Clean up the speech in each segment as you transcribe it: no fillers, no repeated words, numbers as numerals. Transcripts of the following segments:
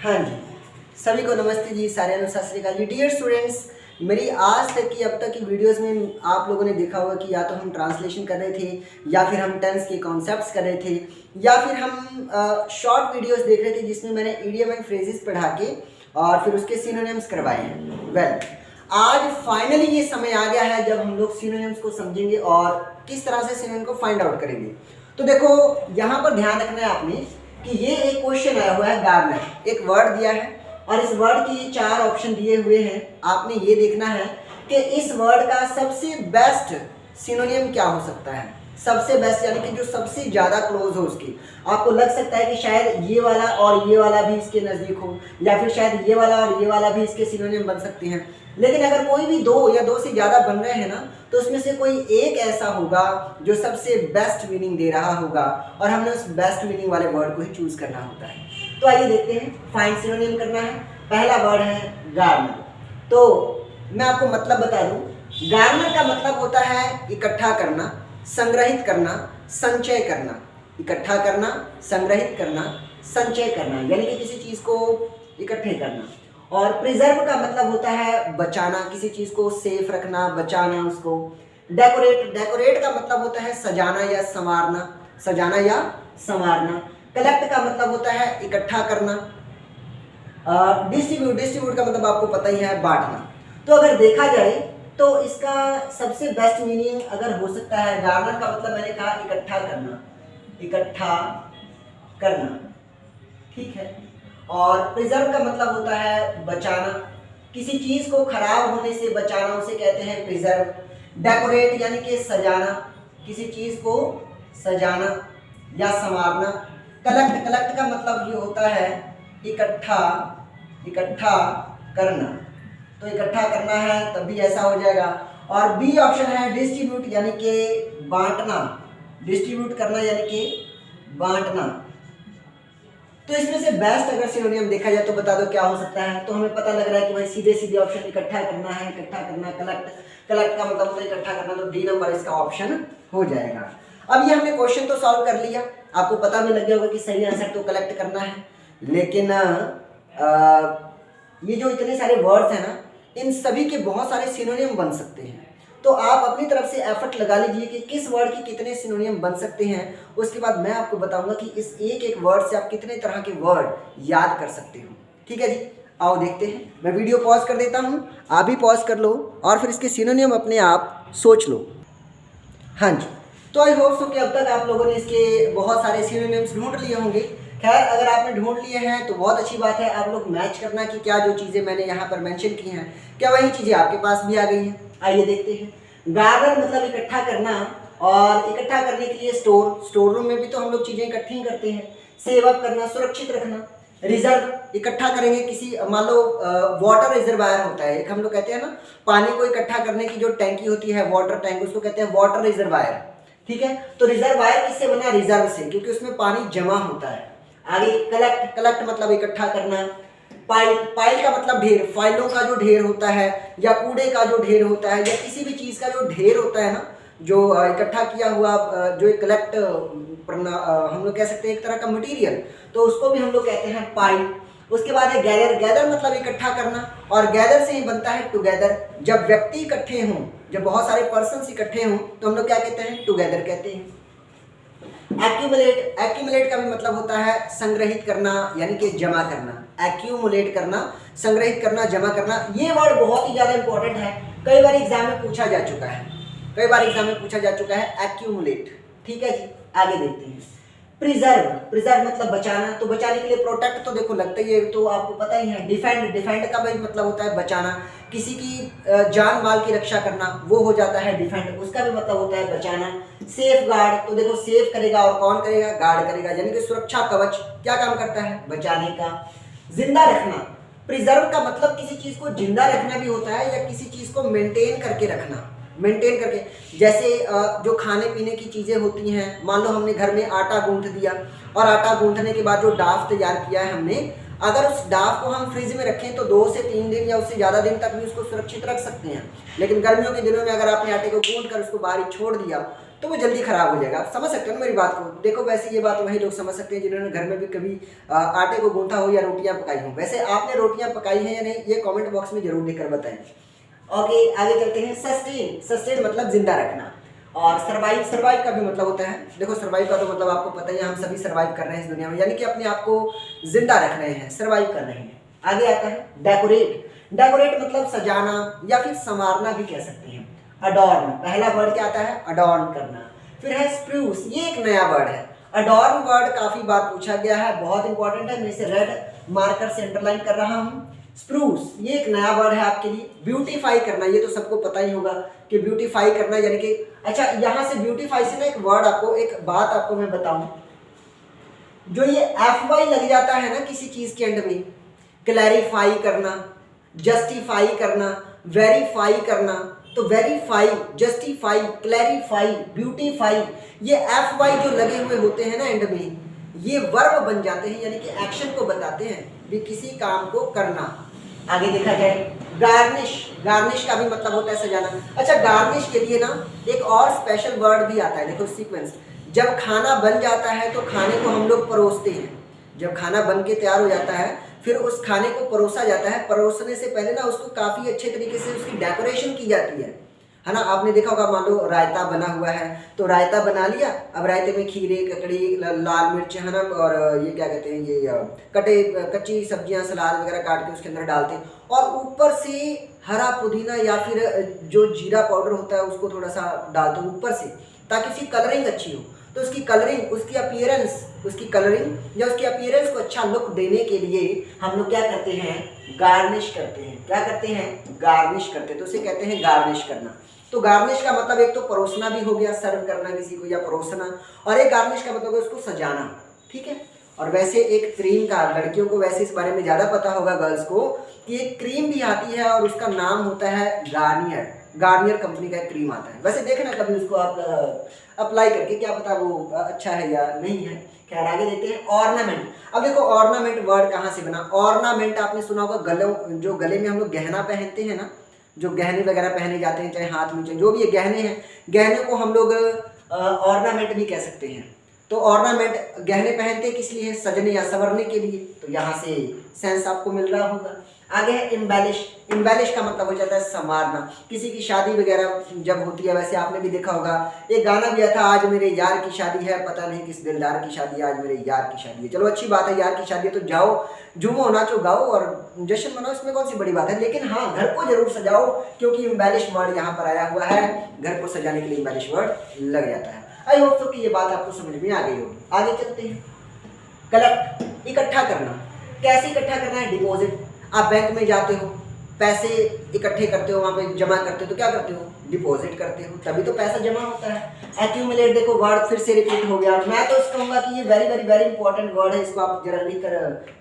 हाँ जी, सभी को नमस्ते जी, सारे सत श्री अकाल जी। डियर स्टूडेंट्स, मेरी आज तक की अब तक की वीडियोस में आप लोगों ने देखा होगा कि या तो हम ट्रांसलेशन कर रहे थे, या फिर हम टेंस के कॉन्सेप्ट्स कर रहे थे, या फिर हम शॉर्ट वीडियोस देख रहे थे जिसमें मैंने इडियम एंड फ्रेजेस पढ़ा के और फिर उसके सिनोनिम्स करवाए हैं। वेल, आज फाइनली ये समय आ गया है जब हम लोग सिनोनिम्स को समझेंगे और किस तरह से सिनोनिम को फाइंड आउट करेंगे। तो देखो, यहाँ पर ध्यान रखना है आपने कि ये एक क्वेश्चन आया हुआ है गार्नर, एक वर्ड दिया है और इस वर्ड की 4 ऑप्शन दिए हुए हैं। आपने ये देखना है कि इस वर्ड का सबसे बेस्ट सिनोनिम क्या हो सकता है। सबसे बेस्ट यानी कि जो सबसे ज़्यादा क्लोज हो उसकी। आपको लग सकता है कि शायद ये वाला और ये वाला भी इसके नज़दीक हो, या फिर शायद ये वाला और ये वाला भी इसके सिनोनिम बन सकते हैं। लेकिन अगर कोई भी 2 या 2 से ज़्यादा बन रहे हैं ना, तो उसमें से कोई एक ऐसा होगा जो सबसे बेस्ट मीनिंग दे रहा होगा और हमने उस बेस्ट मीनिंग वाले वर्ड को ही चूज़ करना होता है। तो आइए देखते हैं, फाइंड सिनोनिम करना है। पहला वर्ड है गार्नर। तो मैं आपको मतलब बता दूं, गार्नर का मतलब होता है इकट्ठा करना, संग्रहित करना, संचय करना। इकट्ठा करना, संग्रहित करना, संचय करना, यानी कि किसी चीज़ को इकट्ठे करना। और प्रिजर्व का मतलब होता है बचाना, किसी चीज़ को सेफ रखना, बचाना उसको। डेकोरेट, डेकोरेट का मतलब होता है सजाना या संवारना, सजाना या संवारना। कलेक्ट का मतलब होता है इकट्ठा करना। डिस्ट्रीब्यूट, डिस्ट्रीब्यूट का मतलब आपको पता ही है, बांटना। तो अगर देखा जाए तो इसका सबसे बेस्ट मीनिंग अगर हो सकता है, गार्नर का मतलब मैंने कहा इकट्ठा करना, इकट्ठा करना, ठीक है। और प्रिजर्व का मतलब होता है बचाना, किसी चीज़ को खराब होने से बचाना, उसे कहते हैं प्रिजर्व। डेकोरेट यानी कि सजाना, किसी चीज़ को सजाना या संवारना। कलेक्ट, कलेक्ट का मतलब ये होता है इकट्ठा, इकट्ठा करना। तो इकट्ठा करना है तभी ऐसा हो जाएगा। और बी ऑप्शन है डिस्ट्रीब्यूट, यानी कि बांटना, डिस्ट्रीब्यूट करना यानी कि बांटना। तो इसमें से बेस्ट अगर सिनोनिम देखा जाए तो बता दो क्या हो सकता है। तो हमें पता लग रहा है कि भाई सीधे सीधे ऑप्शन इकट्ठा करना है, इकट्ठा करना। कलेक्ट, कलेक्ट का मतलब होता है इकट्ठा करना, तो डी नंबर इसका ऑप्शन हो जाएगा। अब ये हमने क्वेश्चन तो सॉल्व कर लिया, आपको पता भी लग गया होगा कि सही आंसर तो कलेक्ट करना है। लेकिन ये जो इतने सारे वर्ड्स हैं ना, इन सभी के बहुत सारे सिनोनिम बन सकते हैं। तो आप अपनी तरफ से एफर्ट लगा लीजिए कि किस वर्ड के कितने सिनोनिम बन सकते हैं। उसके बाद मैं आपको बताऊंगा कि इस एक एक वर्ड से आप कितने तरह के वर्ड याद कर सकते हो। ठीक है जी, आओ देखते हैं। मैं वीडियो पॉज कर देता हूं, आप भी पॉज कर लो और फिर इसके सिनोनिम अपने आप सोच लो। हाँ जी, तो आई होप सो कि अब तक आप लोगों ने इसके बहुत सारे सिनोनिम्स ढूंढ लिए होंगे। खैर, अगर आपने ढूंढ लिए हैं तो बहुत अच्छी बात है। आप लोग मैच करना कि क्या जो चीज़ें मैंने यहाँ पर मेंशन की हैं, क्या वही चीज़ें आपके पास भी आ गई हैं। आइए देखते हैं। गार्डन मतलब इकट्ठा करना, और इकट्ठा करने के लिए स्टोर, स्टोर रूम में भी तो हम लोग चीज़ें इकट्ठी करते हैं। सेव अप करना, सुरक्षित रखना। रिजर्व, इकट्ठा करेंगे किसी, मान लो वाटर रिजर्वायर होता है एक, हम लोग कहते हैं ना पानी को इकट्ठा करने की जो टैंकी होती है, वाटर टैंक, उसको कहते हैं वाटर रिजर्वायर। ठीक है, तो रिजर्वायर किससे बना? रिजर्व से, क्योंकि उसमें पानी जमा होता है। आगे कलेक्ट, कलेक्ट मतलब इकट्ठा करना। पाइल, पाइल का मतलब ढेर, फाइलों का जो ढेर होता है, या कूड़े का जो ढेर होता है, या किसी भी चीज़ का जो ढेर होता है ना, जो इकट्ठा किया हुआ, जो कलेक्ट हम लोग कह सकते हैं एक तरह का मटेरियल, तो उसको भी हम लोग कहते हैं पाइल। उसके बाद है गैदर, गैदर मतलब इकट्ठा करना, और गैदर से ही बनता है टुगेदर। जब व्यक्ति इकट्ठे हों, जब बहुत सारे पर्सन्स इकट्ठे हों, तो हम लोग क्या कहते हैं? टुगेदर कहते हैं। एक्यूमुलेट, एक्यूमुलेट का भी मतलब होता है संग्रहित करना, यानी कि जमा करना। एक्यूमुलेट करना, संग्रहित करना, जमा करना। ये वर्ड बहुत ही ज़्यादा इंपॉर्टेंट है, कई बार एग्जाम में पूछा जा चुका है, कई बार एग्जाम में पूछा जा चुका है एक्यूमुलेट। ठीक है जी, आगे देखते हैं। प्रिजर्व, प्रिजर्व मतलब बचाना, तो बचाने के लिए प्रोटेक्ट तो देखो लगता ही है, तो आपको पता ही है। डिफेंड, डिफेंड का भी मतलब होता है बचाना, किसी की जान माल की रक्षा करना, वो हो जाता है डिफेंड, उसका भी मतलब होता है बचाना। सेफ गार्ड, तो देखो सेफ करेगा और कौन करेगा? गार्ड करेगा, यानी कि सुरक्षा कवच क्या काम करता है? बचाने का। जिंदा रखना, प्रिजर्व का मतलब किसी चीज़ को जिंदा रखना भी होता है, या किसी चीज़ को मेंटेन करके रखना, मेंटेन करके। जैसे जो खाने पीने की चीज़ें होती हैं, मान लो हमने घर में आटा गूंथ दिया, और आटा गूंथने के बाद जो डाफ तैयार किया है हमने, अगर उस डाफ को हम फ्रिज में रखें तो 2 से 3 दिन या उससे ज़्यादा दिन तक भी उसको सुरक्षित रख सकते हैं। लेकिन गर्मियों के दिनों में अगर आपने आटे को गूंथ कर उसको बाहर छोड़ दिया तो वो जल्दी खराब हो जाएगा। आप समझ सकते हो ना मेरी बात को। देखो वैसे ये बात वही लोग समझ सकते हैं जिन्होंने घर में भी कभी आटे को गूंथा हो या रोटियां पकाई हो। वैसे आपने रोटियां पकाई हैं या नहीं, ये कमेंट बॉक्स में जरूर लिखकर बताएं। ओके, आगे चलते हैं। सस्टेन, सस्टेन मतलब जिंदा रखना। और सर्वाइव, सर्वाइव का भी मतलब होता है, देखो सर्वाइव का तो मतलब आपको पता ही है, हम सभी सर्वाइव कर रहे हैं इस दुनिया में, यानी कि अपने आप को जिंदा रख रहे हैं, सर्वाइव कर रहे हैं। आगे आता है डेकोरेट। डेकोरेट मतलब सजाना या फिर संवारना भी कह सकते हैं। अडॉर्न, पहला वर्ड क्या आता है? अडॉर्न करना। फिर है स्प्रूस, ये एक नया वर्ड है। अडॉर्न वर्ड काफी बार पूछा गया है, बहुत इंपॉर्टेंट है, मैं इसे रेड मार्कर से अंडरलाइन कर रहा हूं। स्प्रूस ये एक नया वर्ड है आपके लिए। ब्यूटीफाई करना, ये तो सबको पता ही होगा कि ब्यूटीफाई करना यानी कि, अच्छा यहां से ब्यूटीफाई से ना एक वर्ड आपको, एक बात आपको मैं बताऊं, जो ये FY लग जाता है ना किसी चीज के एंड में, क्लैरिफाई करना, जस्टिफाई करना, वेरीफाई करना, तो वेरीफाई, जस्टिफाई, क्लैरिफाई, ब्यूटीफाई, ये FY जो लगे हुए होते हैं ना एंड में, ये वर्ब बन जाते हैं, यानी कि एक्शन को बताते हैं भी किसी काम को करना। आगे देखा जाए गार्निश, गार्निश का भी मतलब होता है सजाना। अच्छा गार्निश के लिए ना एक और स्पेशल वर्ड भी आता है, देखो सीक्वेंस। जब खाना बन जाता है तो खाने को हम लोग परोसते हैं। जब खाना बन के तैयार हो जाता है फिर उस खाने को परोसा जाता है। परोसने से पहले ना उसको काफ़ी अच्छे तरीके से उसकी डेकोरेशन की जाती है ना। आपने देखा होगा, मान लो रायता बना हुआ है तो रायता बना लिया, अब रायते में खीरे, ककड़ी, लाल मिर्च है ना, और ये क्या कहते हैं, ये कच्ची सब्जियां, सलाद वगैरह काट के उसके अंदर डालते हैं, और ऊपर से हरा पुदीना या फिर जो जीरा पाउडर होता है उसको थोड़ा सा डालते हैं ऊपर से, ताकि उसकी कलरिंग अच्छी हो। तो उसकी कलरिंग, उसकी अपीयरेंस, उसकी कलरिंग या उसकी अपीयरेंस को अच्छा लुक देने के लिए हम लोग क्या करते हैं? गार्निश करते हैं। क्या करते हैं? गार्निश करते हैं, तो उसे कहते हैं गार्निश करना। तो गार्निश का मतलब एक तो परोसना भी हो गया, सर्व करना किसी को या परोसना, और एक गार्निश का मतलब है उसको सजाना, ठीक है। और वैसे एक क्रीम का, लड़कियों को वैसे इस बारे में ज़्यादा पता होगा गर्ल्स को, कि एक क्रीम भी आती है और उसका नाम होता है गार्नियर। गार्नियर कंपनी का एक क्रीम आता है, वैसे देखना कभी उसको आप अप्लाई करके, क्या पता वो अच्छा है या नहीं है। खैर आगे देखते हैं ऑर्नामेंट। अब देखो ऑर्नामेंट वर्ड कहाँ से बना? ऑर्नामेंट आपने सुना होगा, गलों, जो गले में हम लोग गहना पहनते हैं ना, जो गहने वगैरह पहने जाते हैं, चाहे हाथ में, चाहे जो भी ये गहने हैं, गहने को हम लोग ऑर्नामेंट भी कह सकते हैं। तो ऑर्नामेंट, गहने पहनते किस लिए? सजने या संवरने के लिए। तो यहाँ से सेंस आपको मिल रहा होगा। आगे है इम्बेलिश। इम्बेलिश का मतलब हो जाता है संवारना। किसी की शादी वगैरह जब होती है, वैसे आपने भी देखा होगा, एक गाना भी आया था, आज मेरे यार की शादी है, पता नहीं किस दिलदार की शादी है, आज मेरे यार की शादी है। चलो अच्छी बात है, यार की शादी है तो जाओ, झूमो, नाचो, गाओ और जश्न मनाओ, इसमें कौन सी बड़ी बात है। लेकिन हाँ, घर को जरूर सजाओ, क्योंकि इम्बेलिश वर्ड यहाँ पर आया हुआ है, घर को सजाने के लिए इम्बेलिश वर्ड लग जाता है। आई होप सो कि ये बात आपको समझ में आ गई होगी। आगे चलते हैं। कलेक्ट, इकट्ठा करना। कैसे इकट्ठा करना है? डिपॉजिट। आप बैंक में जाते हो, पैसे इकट्ठे करते हो, वहाँ पे जमा करते हो, तो क्या करते हो? डिपॉजिट करते हो, तभी तो पैसा जमा होता है। एक्यूमुलेट, देखो वर्ड फिर से रिपीट हो गया। मैं तो इसको कहूँगा कि ये very very very important word है, इसको आप जरा लिख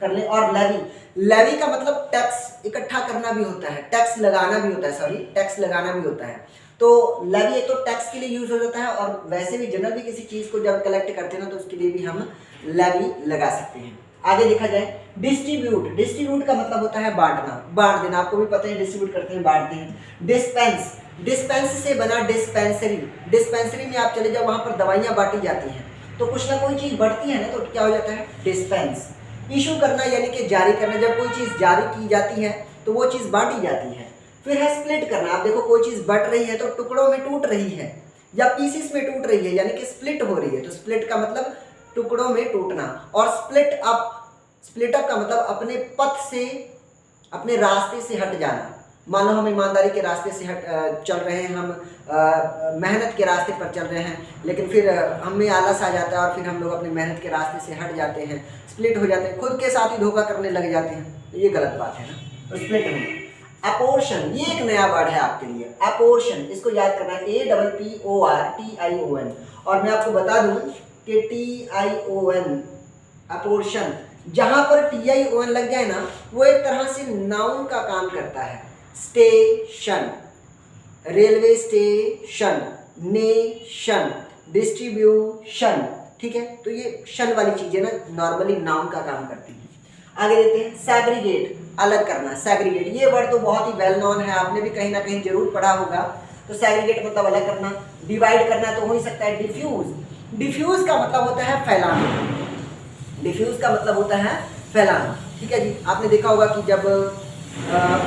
कर लें। और लेवी, लेवी का मतलब टैक्स इकट्ठा करना भी होता है, टैक्स लगाना भी होता है, सॉरी टैक्स लगाना भी होता है। तो लेवी एक तो टैक्स के लिए यूज हो जाता है, और वैसे भी जनरल भी किसी चीज को जब कलेक्ट करते हैं ना, तो उसके लिए भी हम लेवी लगा सकते हैं। आगे देखा जाए डिस्ट्रीब्यूट। डिस्ट्रीब्यूट का मतलब होता है बांटना, बांट देना। आपको भी पता है डिस्ट्रीब्यूट करते हैं, बांटते हैं। डिस्पेंस, डिस्पेंस से बना डिस्पेंसरी। डिस्पेंसरी में आप चले जाओ, वहां पर दवाइयां बांटी जाती हैं, तो कुछ ना कोई चीज बढ़ती है ना, तो क्या हो जाता है? डिस्पेंस। इशू करना यानी कि जारी करना, जब कोई चीज जारी की जाती है तो वो चीज बांटी जाती है। फिर है स्प्लिट करना। आप देखो कोई चीज बढ़ रही है तो टुकड़ों में टूट रही है या पीसेस में टूट रही है, यानी कि स्प्लिट हो रही है। तो स्प्लिट का मतलब टुकड़ों में टूटना। और स्प्लिट अप, स्प्लिट अप का मतलब अपने पथ से, अपने रास्ते से हट जाना। मान लो हम ईमानदारी के रास्ते से चल रहे हैं, हम मेहनत के रास्ते पर चल रहे हैं, लेकिन फिर हमें आलस आ जाता है और फिर हम लोग अपनी मेहनत के रास्ते से हट जाते हैं, स्प्लिट हो जाते हैं, खुद के साथ ही धोखा करने लग जाते हैं, तो ये गलत बात है ना। तो स्प्लिट होना। अपोर्शन, ये एक नया वर्ड है आपके लिए, अपोर्शन, इसको याद करना है, APPORTION। और मैं आपको बता दूं कि TION, अपोर्शन, जहां पर TION लग जाए ना, वो एक तरह से नाउन का काम करता है। Station, railway station, nation, distribution, ठीक है। तो ये शन वाली चीजें ना नॉर्मली नाउन का काम करती है। आगे देखते हैं सैग्रीगेट, अलग करना। सैग्रीगेट, ये वर्ड तो बहुत ही वेल नोन है, आपने भी कहीं ना कहीं जरूर पढ़ा होगा। तो सेग्रीगेट मतलब अलग करना, डिवाइड करना तो हो ही सकता है डिफ्यूज। डिफ्यूज का मतलब होता है फैलाना, डिफ्यूज का मतलब होता है फैलाना, ठीक है जी। आपने देखा होगा कि जब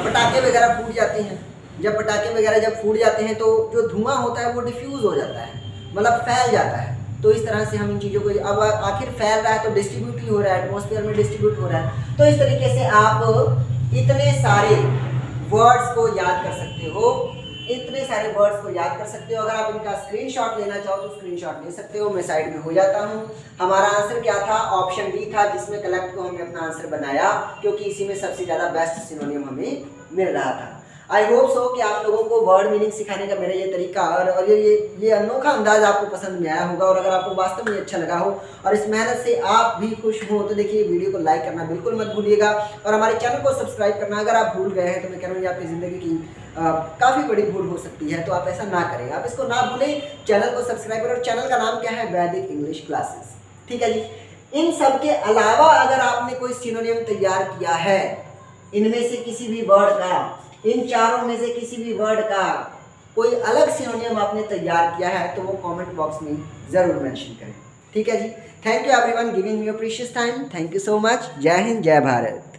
पटाखे वगैरह फूट जाते हैं, जब पटाखे वगैरह जब फूट जाते हैं तो जो धुआं होता है वो डिफ्यूज हो जाता है, मतलब फैल जाता है। तो इस तरह से हम इन चीज़ों को, अब आखिर फैल रहा है तो डिस्ट्रीब्यूट ही हो रहा है, एटमॉस्फेयर में डिस्ट्रीब्यूट हो रहा है। तो इस तरीके से आप इतने सारे वर्ड्स को याद कर सकते हो, इतने सारे वर्ड्स को याद कर सकते हो। अगर आप इनका स्क्रीनशॉट लेना चाहो तो स्क्रीनशॉट ले सकते हो, मैं साइड में हो जाता हूँ। हमारा आंसर क्या था? ऑप्शन डी था, जिसमें कलेक्ट को हमने अपना आंसर बनाया, क्योंकि इसी में सबसे ज़्यादा बेस्ट सिनोनियम हमें मिल रहा था। आई होप सो कि आप लोगों को वर्ड मीनिंग सिखाने का मेरा ये तरीका और ये अनोखा अंदाज आपको पसंद में आया होगा। और अगर आपको वास्तव में अच्छा लगा हो और इस मेहनत से आप भी खुश हो तो देखिए वीडियो को लाइक करना बिल्कुल मत भूलिएगा, और हमारे चैनल को सब्सक्राइब करना अगर आप भूल गए हैं तो मैं कह रहा हूँ ये आपकी ज़िंदगी की काफ़ी बड़ी भूल हो सकती है, तो आप ऐसा ना करें, आप इसको ना भूलें, चैनल को सब्सक्राइब करें। और चैनल का नाम क्या है? वैदिक इंग्लिश क्लासेस, ठीक है जी। इन सब के अलावा अगर आपने कोई सिनोनियम तैयार किया है, इनमें से किसी भी वर्ड का, इन चारों में से किसी भी वर्ड का कोई अलग सिनोनियम आपने तैयार किया है तो वो कमेंट बॉक्स में ज़रूर मेंशन करें, ठीक है जी। Thank you everyone giving your precious time, thank you so much. जय हिंद, जय भारत।